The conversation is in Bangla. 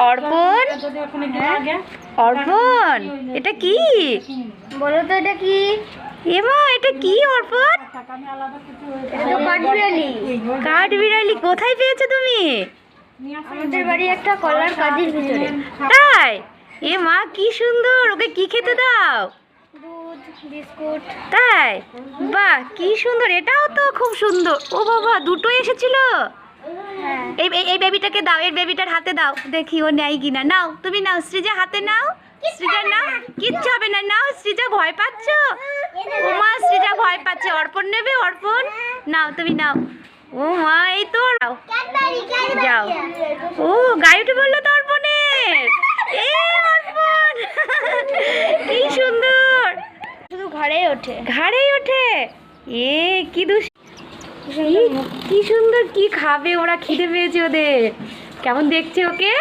অর্পণ, অর্পণ এটা কি বলো তো এটা কি? এমা এটা কি অর্পণ? কাঠবিড়ালি। কাঠবিড়ালি কোথায় পেয়েছো তুমি? আমাদের বাড়ি একটা কলার কাজের ভিতরে। তাই? এ মা কি সুন্দর, ওকে কি খেতে দাও? দুধ, বিস্কুট। তাই? বাহ কি সুন্দর, এটাও তো খুব সুন্দর। ও বাবা দুটো এসেছিল। হ্যাঁ। এই এই বেবিটাকে দাও, এর বেবিটার হাতে দাও, দেখি ও নেয় কিনা। নাও তুমি নাও, সৃজা হাতে নাও। সৃজা নাও, কিচ্ছু হবে না, নাও। সৃজা ভয় পাচ্ছ? ও মা সৃজা ভয় পাচ্ছে। অর্পণ নেবে? অর্পণ নাও, তুমি নাও। ও মা এই তো নাও, যাও। ও গায়ে উঠে বললো তো অর্পণের। এ অর্পণ কি সুন্দর, শুধু ঘাড়েই ওঠে। ঘাড়েই ওঠে। এ কি কি সুন্দর, কি খাবে ওরা, খিদে পেয়েছে ওদের। কেমন দেখছে ওকে?